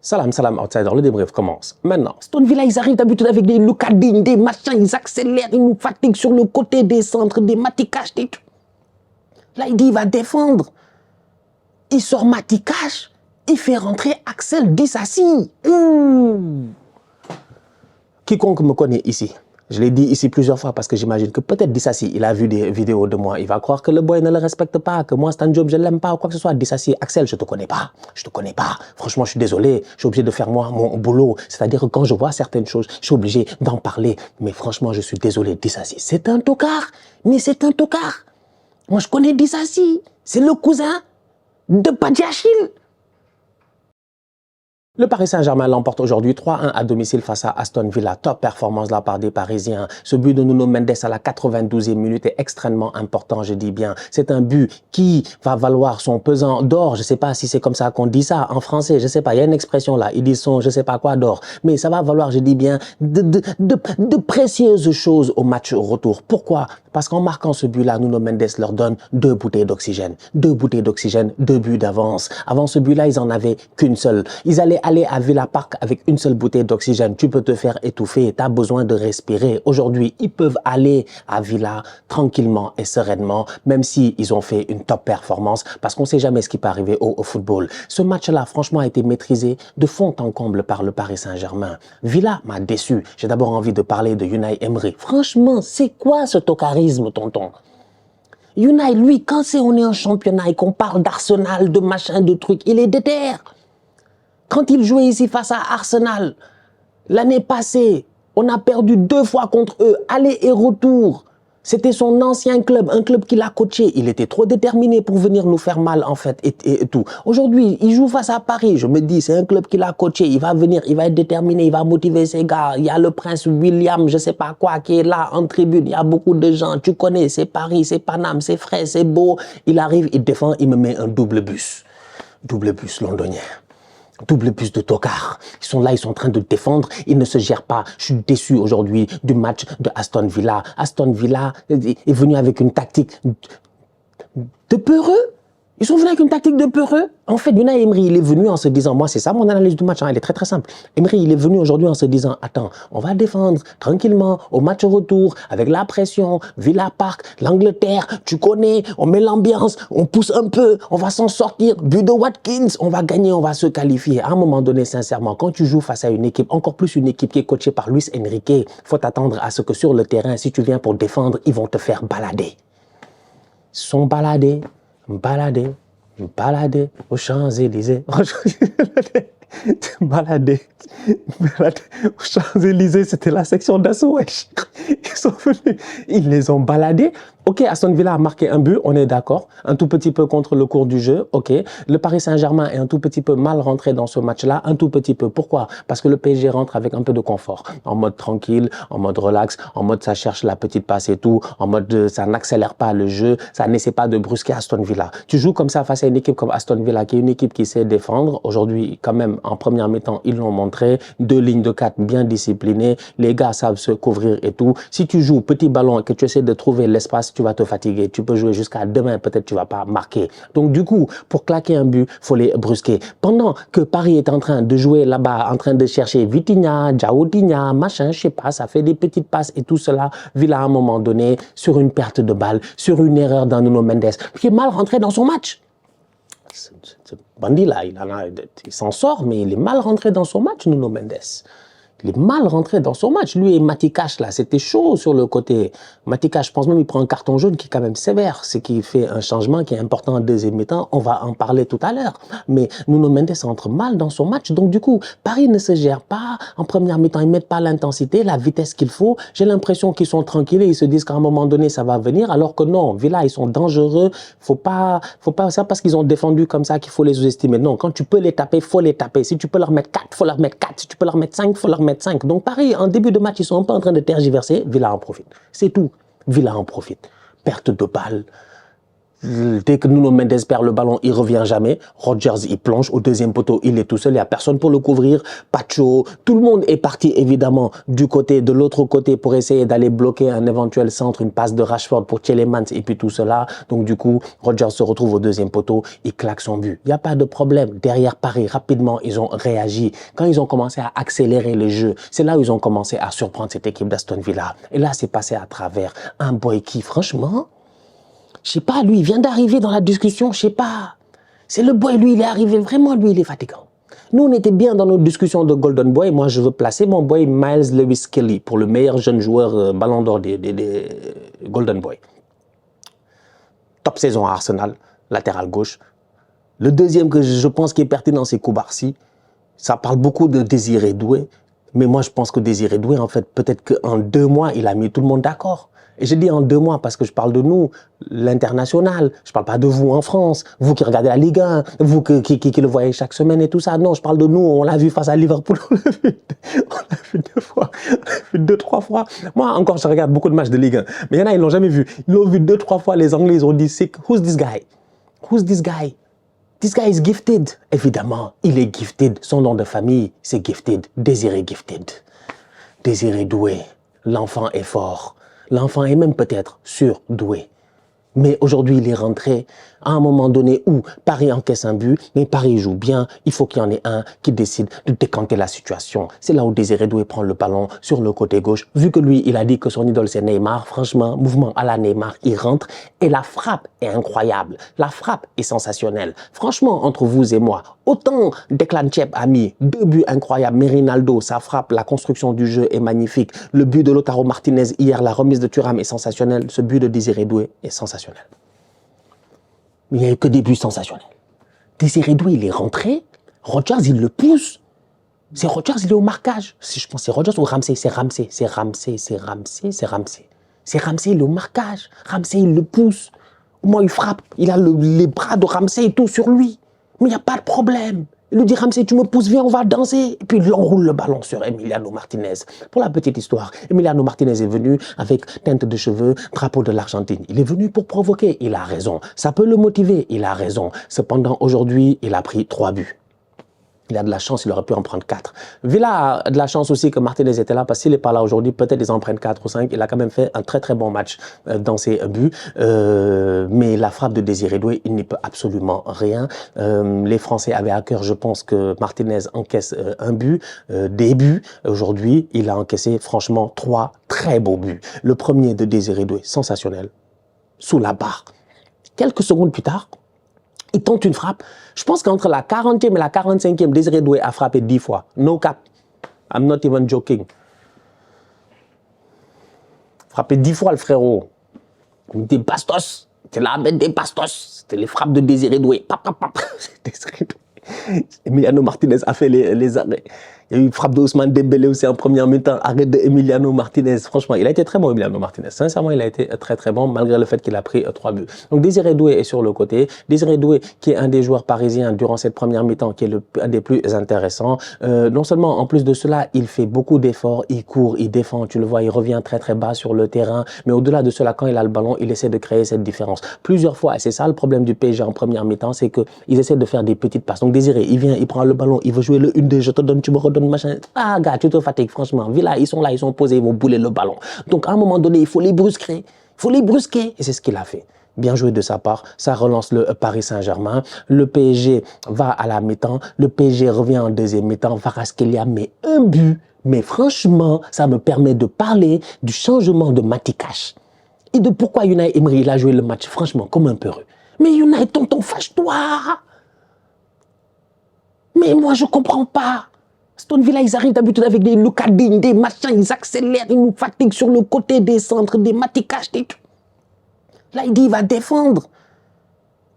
Salam, salam, outsider, le débrief commence. Maintenant, Aston Villa, ils arrivent d'habitude avec des Lucas Digne, des machins, ils accélèrent, ils nous fatiguent sur le côté des centres, des Matikash, des... Là, il dit, il va défendre. Il sort Matikash, il fait rentrer Axel Disasi. Quiconque me connaît ici, je l'ai dit ici plusieurs fois parce que j'imagine que peut-être Disasi, il a vu des vidéos de moi, il va croire que le boy ne le respecte pas, que moi c'est un job, je ne l'aime pas ou quoi que ce soit. Disasi, Axel, je te connais pas, je te connais pas. Franchement, je suis désolé, je suis obligé de faire moi mon boulot. C'est-à-dire que quand je vois certaines choses, je suis obligé d'en parler. Mais franchement, je suis désolé, Disasi, c'est un tocard, mais c'est un tocard. Moi, je connais Disasi, c'est le cousin de Badiachil. Le Paris Saint-Germain l'emporte aujourd'hui 3-1 à domicile face à Aston Villa. Top performance de la part des Parisiens. Ce but de Nuno Mendes à la 92e minute est extrêmement important, je dis bien. C'est un but qui va valoir son pesant d'or. Je ne sais pas si c'est comme ça qu'on dit ça en français. Je ne sais pas, il y a une expression là. Ils disent son je ne sais pas quoi d'or. Mais ça va valoir, je dis bien, de précieuses choses au match retour. Pourquoi? Parce qu'en marquant ce but-là, Nuno Mendes leur donne 2 bouteilles d'oxygène. 2 bouteilles d'oxygène, 2 buts d'avance. Avant ce but-là, ils en avaient qu'une seule. Ils allaient aller à Villa Park avec une seule bouteille d'oxygène. Tu peux te faire étouffer, tu as besoin de respirer. Aujourd'hui, ils peuvent aller à Villa tranquillement et sereinement, même si ils ont fait une top performance, parce qu'on ne sait jamais ce qui peut arriver au football. Ce match-là, franchement, a été maîtrisé de fond en comble par le Paris Saint-Germain. Villa m'a déçu. J'ai d'abord envie de parler de Unai Emery. Franchement, c'est quoi ce tocarisme, tonton? Unai, lui, quand on est en championnat et qu'on parle d'Arsenal, de machin, de trucs, il est déter. Quand il jouait ici face à Arsenal, l'année passée, on a perdu 2 fois contre eux, aller et retour. C'était son ancien club, un club qu'il a coaché. Il était trop déterminé pour venir nous faire mal, en fait, et tout. Aujourd'hui, il joue face à Paris. Je me dis, c'est un club qu'il a coaché. Il va venir, il va être déterminé, il va motiver ses gars. Il y a le prince William, je sais pas quoi, qui est là, en tribune. Il y a beaucoup de gens. Tu connais, c'est Paris, c'est Paname, c'est frais, c'est beau. Il arrive, il défend, il me met un double bus. Double bus londonien. Double bus de tocards. Ils sont là, ils sont en train de défendre. Ils ne se gèrent pas. Je suis déçu aujourd'hui du match de Aston Villa. Aston Villa est venu avec une tactique de peureux. Ils sont venus avec une tactique de peureux. En fait, Unai Emery, il est venu en se disant, moi c'est ça mon analyse du match, hein, elle est très très simple. Emery, il est venu aujourd'hui en se disant, attends, on va défendre tranquillement au match retour, avec la pression, Villa Park, l'Angleterre, tu connais, on met l'ambiance, on pousse un peu, on va s'en sortir, but de Watkins, on va gagner, on va se qualifier. À un moment donné, sincèrement, quand tu joues face à une équipe, encore plus une équipe qui est coachée par Luis Enrique, faut t'attendre à ce que sur le terrain, si tu viens pour défendre, ils vont te faire balader. Ils sont baladés. Balader aux Champs-Élysées. Balader aux Champs-Élysées, c'était la section d'assaut, wesh. Ils sont venus, ils les ont baladés. Ok, Aston Villa a marqué un but, on est d'accord. Un tout petit peu contre le cours du jeu, ok. Le Paris Saint-Germain est un tout petit peu mal rentré dans ce match-là, un tout petit peu. Pourquoi? Parce que le PSG rentre avec un peu de confort, en mode tranquille, en mode relax, en mode ça cherche la petite passe et tout, en mode ça n'accélère pas le jeu, ça n'essaie pas de brusquer Aston Villa. Tu joues comme ça face à une équipe comme Aston Villa, qui est une équipe qui sait défendre. Aujourd'hui, quand même, en première mi-temps, ils l'ont montré. 2 lignes de 4 bien disciplinées. Les gars savent se couvrir et tout. Si tu joues petit ballon et que tu essaies de trouver l'espace, tu vas te fatiguer. Tu peux jouer jusqu'à demain, peut-être tu vas pas marquer. Donc du coup, pour claquer un but, faut les brusquer. Pendant que Paris est en train de jouer là-bas, en train de chercher Vitinha, Djaoutinha, machin, je sais pas, ça fait des petites passes et tout cela. Villa à un moment donné, sur une perte de balle, sur une erreur dans Nuno Mendes, qui est mal rentré dans son match. Ce bandit-là, il s'en sort, mais il est mal rentré dans son match, Nuno Mendes. Il est mal rentré dans son match. Lui et Matikash, là, c'était chaud sur le côté. Matikash, je pense même, il prend un carton jaune qui est quand même sévère. Ce qui fait un changement qui est important en deuxième mi-temps. On va en parler tout à l'heure. Mais Nuno Mendes entre mal dans son match. Donc, du coup, Paris ne se gère pas. En première mi-temps, ils ne mettent pas l'intensité, la vitesse qu'il faut. J'ai l'impression qu'ils sont tranquilles et ils se disent qu'à un moment donné, ça va venir. Alors que non, Villa, ils sont dangereux. Faut pas, ça parce qu'ils ont défendu comme ça qu'il faut les sous-estimer. Non, quand tu peux les taper, faut les taper. Si tu peux leur mettre 4, faut leur mettre 4. Si tu peux leur mettre 5, faut leur mettre 5. Donc Paris, en début de match, ils sont un peu en train de tergiverser. Villa en profite. C'est tout. Villa en profite. Perte de balle. Dès que Nuno Mendes perd le ballon, il revient jamais. Rodgers, il plonge au deuxième poteau, il est tout seul, il n'y a personne pour le couvrir. Pacho, tout le monde est parti évidemment de l'autre côté pour essayer d'aller bloquer un éventuel centre, une passe de Rashford pour Tielemans et puis tout cela. Donc du coup, Rodgers se retrouve au deuxième poteau, il claque son but. Il n'y a pas de problème. Derrière Paris, rapidement, ils ont réagi. Quand ils ont commencé à accélérer le jeu, c'est là où ils ont commencé à surprendre cette équipe d'Aston Villa. Et là, c'est passé à travers un boy qui, franchement, je sais pas, lui, il vient d'arriver dans la discussion, je sais pas. C'est le boy, lui, il est arrivé, vraiment, lui, il est fatigant. Nous, on était bien dans nos discussions de Golden Boy. Moi, je veux placer mon boy Miles Lewis Kelly pour le meilleur jeune joueur ballon d'or des Golden Boy. Top saison à Arsenal, latéral gauche. Le deuxième que je pense qui est pertinent, c'est Koubarsi. Ça parle beaucoup de Désiré Doué. Mais moi, je pense que Désiré Doué, en fait, peut-être qu'en 2 mois, il a mis tout le monde d'accord. Et je dis en 2 mois parce que je parle de nous, l'international. Je parle pas de vous en France, vous qui regardez la Ligue 1, vous qui le voyez chaque semaine et tout ça. Non, je parle de nous. On l'a vu face à Liverpool, on l'a vu 2 fois, on l'a vu 2-3 fois. Moi, encore, je regarde beaucoup de matchs de Ligue 1. Mais il y en a, ils l'ont jamais vu. Ils l'ont vu 2-3 fois. Les Anglais, ils ont dit, who's this guy? Who's this guy? This guy is gifted. Évidemment, il est gifted. Son nom de famille, c'est Gifted. Désiré Gifted. Désiré Doué. L'enfant est fort. L'enfant est même peut-être surdoué. Mais aujourd'hui, il est rentré à un moment donné où Paris encaisse un but, mais Paris joue bien. Il faut qu'il y en ait un qui décide de décanter la situation. C'est là où Désiré Doué prend le ballon sur le côté gauche. Vu que lui, il a dit que son idole, c'est Neymar. Franchement, mouvement à la Neymar, il rentre. Et la frappe est incroyable. La frappe est sensationnelle. Franchement, entre vous et moi, autant Declan Chep a mis 2 buts incroyables. Mais Ronaldo, sa frappe, la construction du jeu est magnifique. Le but de Lautaro Martinez hier, la remise de Thuram est sensationnelle. Ce but de Désiré Doué est sensationnel. Mais il n'y a eu que des buts sensationnels. Désiré Doué, il est rentré. Rodgers, il le pousse. C'est Rodgers, il est au marquage. Si je pense c'est Rodgers ou Ramsey, c'est Ramsey, il est au marquage. Ramsey, il le pousse. Au moins, il frappe. Il a les bras de Ramsey et tout sur lui. Mais il n'y a pas de problème. Il lui dit, Ramsey, tu me pousses, viens, on va danser. Et puis, il enroule le ballon sur Emiliano Martinez. Pour la petite histoire, Emiliano Martinez est venu avec teinte de cheveux, drapeau de l'Argentine. Il est venu pour provoquer. Il a raison. Ça peut le motiver. Il a raison. Cependant, aujourd'hui, il a pris 3 buts. Il a de la chance, il aurait pu en prendre 4. Villa a de la chance aussi que Martinez était là, parce qu'il n'est pas là aujourd'hui, peut-être ils en prennent 4 ou 5. Il a quand même fait un très très bon match dans ses buts. Mais la frappe de Désiré Doué, il n'y peut absolument rien. Les Français avaient à cœur, je pense, que Martinez encaisse un but, des buts. Aujourd'hui, il a encaissé franchement 3 très beaux buts. Le premier de Désiré Doué, sensationnel, sous la barre. Quelques secondes plus tard, il tente une frappe. Je pense qu'entre la 40e et la 45e, Désiré Doué a frappé 10 fois. No cap. I'm not even joking. Frappé 10 fois le frérot. Des bastos. C'était là avec des bastos. C'était les frappes de Désiré Doué. Pap, pap, pap. Désiré Doué. Emiliano Martinez a fait les arrêts. Il y a eu une frappe d'Ousmane Dembélé aussi en première mi-temps. Arrêt de Emiliano Martinez. Franchement, il a été très bon, Emiliano Martinez. Sincèrement, il a été très très bon, malgré le fait qu'il a pris 3 buts. Donc Désiré Doué est sur le côté. Désiré Doué, qui est un des joueurs parisiens durant cette première mi-temps, qui est un des plus intéressants. Non seulement, en plus de cela, il fait beaucoup d'efforts. Il court, il défend. Tu le vois, il revient très très bas sur le terrain. Mais au-delà de cela, quand il a le ballon, il essaie de créer cette différence. Plusieurs fois, et c'est ça le problème du PSG en première mi-temps, c'est qu'ils essaient de faire des petites passes. Donc Désiré, il vient, il prend le ballon, il veut jouer le 1-2, je te donne, tu me redonnes, machin. Ah, gars, tu te fatigues, franchement. Villa, ils sont là, ils sont posés, ils vont bouler le ballon. Donc, à un moment donné, il faut les brusquer. Il faut les brusquer. Et c'est ce qu'il a fait. Bien joué de sa part. Ça relance le Paris Saint-Germain. Le PSG va à la mi-temps. Le PSG revient en deuxième mi-temps. Kvaratskhelia met un but. Mais franchement, ça me permet de parler du changement de Matikash. Et de pourquoi Unai Emery, il a joué le match, franchement, comme un peureux. Mais Unai, tonton, fâche-toi. Mais moi, je comprends pas. Aston Villa, ils arrivent d'habitude avec des Lucadines, des machins, ils accélèrent, ils nous fatiguent sur le côté des centres, des Matikash, des trucs. Là, il dit, il va défendre.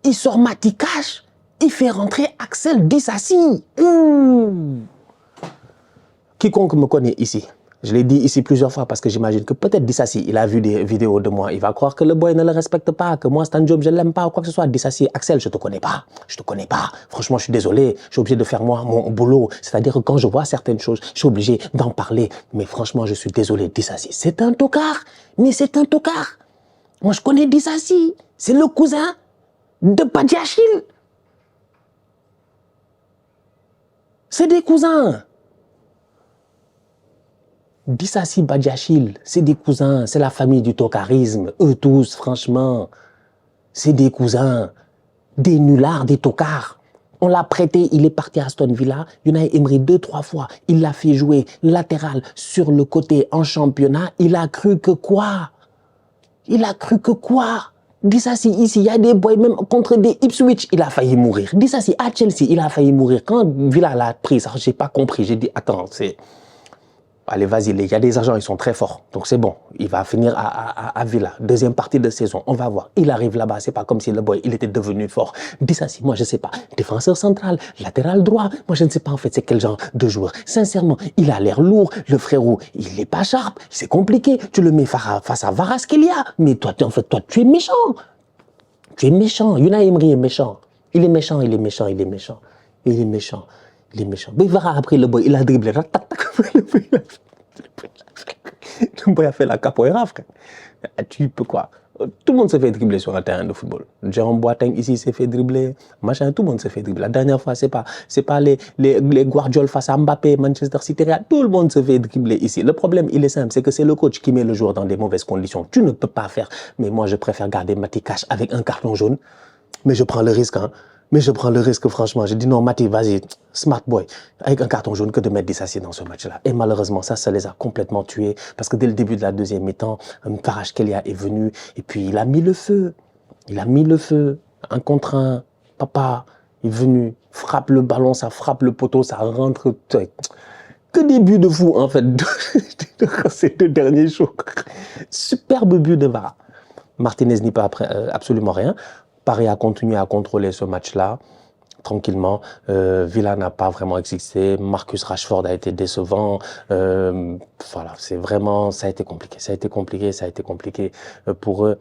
Il sort Matikash, il fait rentrer Axel Disasi. Quiconque me connaît ici, je l'ai dit ici plusieurs fois parce que j'imagine que peut-être Disasi, il a vu des vidéos de moi. Il va croire que le boy ne le respecte pas, que moi, Stan Job, je ne l'aime pas ou quoi que ce soit. Disasi, Axel, je te connais pas. Je te connais pas. Franchement, je suis désolé. Je suis obligé de faire moi mon boulot. C'est-à-dire que quand je vois certaines choses, je suis obligé d'en parler. Mais franchement, je suis désolé. Disasi, c'est un tocard. Mais c'est un tocard. Moi, je connais Disasi. C'est le cousin de Badiachil. C'est des cousins. Dissassi Badiachil, c'est des cousins, c'est la famille du tocarisme. Eux tous, franchement, c'est des cousins, des nullards, des tocards. On l'a prêté, il est parti à Aston Villa. Unai Emery 2-3 fois, il l'a fait jouer latéral sur le côté en championnat. Il a cru que quoi? Il a cru que quoi? Dissassi ici, il y a des boys même contre des Ipswich, il a failli mourir. Dissassi à Chelsea, il a failli mourir. Quand Villa l'a pris, ça, j'ai pas compris. J'ai dit, attends, c'est... Allez, vas-y, il y a des agents, ils sont très forts. Donc c'est bon, il va finir à Villa. Deuxième partie de saison, on va voir. Il arrive là-bas, c'est pas comme si le boy, il était devenu fort. Dissassi, moi je sais pas. Défenseur central, latéral droit, moi je ne sais pas en fait c'est quel genre de joueur. Sincèrement, il a l'air lourd. Le frérot, il est pas sharp. C'est compliqué. Tu le mets face à Kvaratskhelia. Mais toi, en fait, toi, tu es méchant. Tu es méchant. Unai Emery est méchant. Il est méchant, il est méchant, il est méchant. Il est méchant. Il est méchant. Mais Vara après le boy, il a dribblé. Le boy a fait la capoeira, frère. Tu peux quoi? Tout le monde se fait dribbler sur un terrain de football. Jérôme Boateng ici s'est fait dribbler. Machin, tout le monde se fait dribbler. La dernière fois, c'est pas les Guardiola face à Mbappé, Manchester City. Tout le monde se fait dribbler ici. Le problème, il est simple, c'est que c'est le coach qui met le joueur dans des mauvaises conditions. Tu ne peux pas faire. Mais moi, je préfère garder Mati Cash avec un carton jaune. Mais je prends le risque, hein. Mais je prends le risque, franchement. Je dis non, Mati, vas-y, smart boy, avec un carton jaune que de mettre Dissassi dans ce match-là. Et malheureusement, ça les a complètement tués. Parce que dès le début de la deuxième mi-temps, Kvaratskhelia est venu et puis il a mis le feu. Il a mis le feu. Un contre un. Papa, il est venu, frappe le ballon, ça frappe le poteau, ça rentre. Que des buts de fou, en fait, ces deux derniers jours. Superbe but de Vara. Martinez n'y peut absolument rien. Paris a continué à contrôler ce match-là tranquillement. Villa n'a pas vraiment existé. Marcus Rashford a été décevant. Voilà, c'est vraiment, ça a été compliqué. Ça a été compliqué pour eux.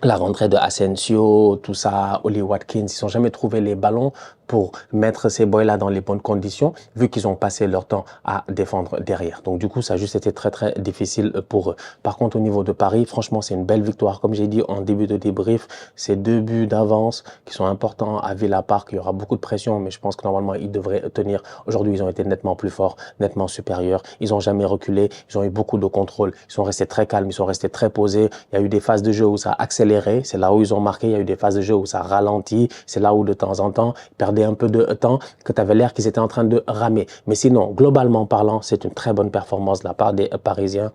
La rentrée de Asensio, tout ça, Oli Watkins, ils n'ont jamais trouvé les ballons pour mettre ces boys-là dans les bonnes conditions, vu qu'ils ont passé leur temps à défendre derrière. Donc du coup, ça a juste été très très difficile pour eux. Par contre, au niveau de Paris, franchement, c'est une belle victoire. Comme j'ai dit en début de débrief, c'est 2 buts d'avance qui sont importants à Villa Park. Il y aura beaucoup de pression, mais je pense que normalement, ils devraient tenir. Aujourd'hui, ils ont été nettement plus forts, nettement supérieurs. Ils n'ont jamais reculé. Ils ont eu beaucoup de contrôle. Ils sont restés très calmes. Ils sont restés très posés. Il y a eu des phases de jeu où ça a accéléré. C'est là où ils ont marqué. Il y a eu des phases de jeu où ça ralentit. C'est là où de temps en temps, ils perdaient un peu de temps, que tu avais l'air qu'ils étaient en train de ramer. Mais sinon, globalement parlant, c'est une très bonne performance de la part des Parisiens.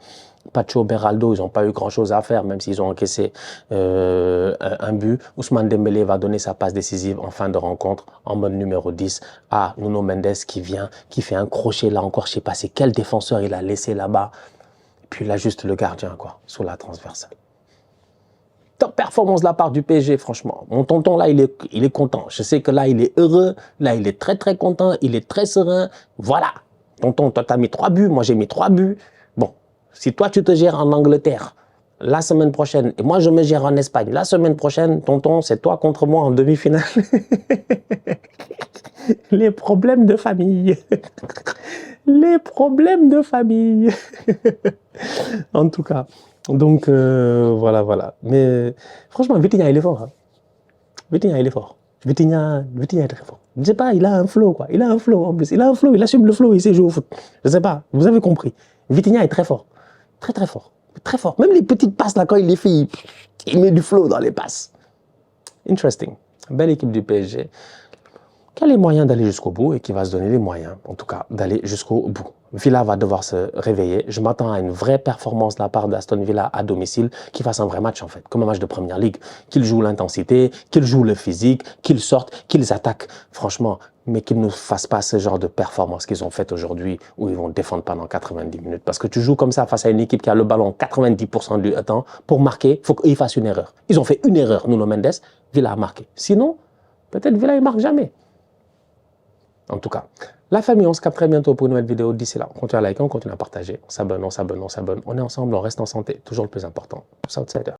Pacho, Beraldo, ils n'ont pas eu grand-chose à faire, même s'ils ont encaissé un but. Ousmane Dembélé va donner sa passe décisive en fin de rencontre, en mode numéro 10, à Nuno Mendes qui vient, qui fait un crochet là encore, je ne sais pas c'est quel défenseur il a laissé là-bas. Et puis là, juste le gardien, quoi, sur la transversale. Top performance de la part du PSG, franchement. Mon tonton, là, il est content. Je sais que là, il est heureux. Là, il est très, très content. Il est très serein. Voilà. Tonton, toi, tu as mis 3 buts. Moi, j'ai mis 3 buts. Bon, si toi, tu te gères en Angleterre la semaine prochaine et moi, je me gère en Espagne la semaine prochaine, tonton, c'est toi contre moi en demi-finale. Les problèmes de famille. Les problèmes de famille. En tout cas. Donc, voilà. Mais franchement, Vitinha, il est fort. Hein. Vitinha, il est fort. Vitinha est très fort. Je ne sais pas, il a un flow, quoi. Il a un flow, en plus. Il a un flow, il assume le flow, il sait jouer au foot. Je ne sais pas, vous avez compris. Vitinha est très fort. Très, très fort. Très fort. Même les petites passes, là, quand il les fait, il met du flow dans les passes. Interesting. Belle équipe du PSG. Qui a les moyens d'aller jusqu'au bout et qui va se donner les moyens, en tout cas, d'aller jusqu'au bout. Villa va devoir se réveiller. Je m'attends à une vraie performance de la part d'Aston Villa à domicile, qui fasse un vrai match, en fait, comme un match de première ligue. Qu'ils jouent l'intensité, qu'ils jouent le physique, qu'ils sortent, qu'ils attaquent, franchement, mais qu'ils ne fassent pas ce genre de performance qu'ils ont faite aujourd'hui, où ils vont défendre pendant 90 minutes. Parce que tu joues comme ça face à une équipe qui a le ballon 90% du temps, pour marquer, il faut qu'ils fassent une erreur. Ils ont fait une erreur, Nuno Mendes, Villa a marqué. Sinon, peut-être Villa ne marque jamais. En tout cas, la famille, on se capte très bientôt pour une nouvelle vidéo. D'ici là, on continue à liker, on continue à partager. On s'abonne. On est ensemble, on reste en santé. Toujours le plus important. Outsider.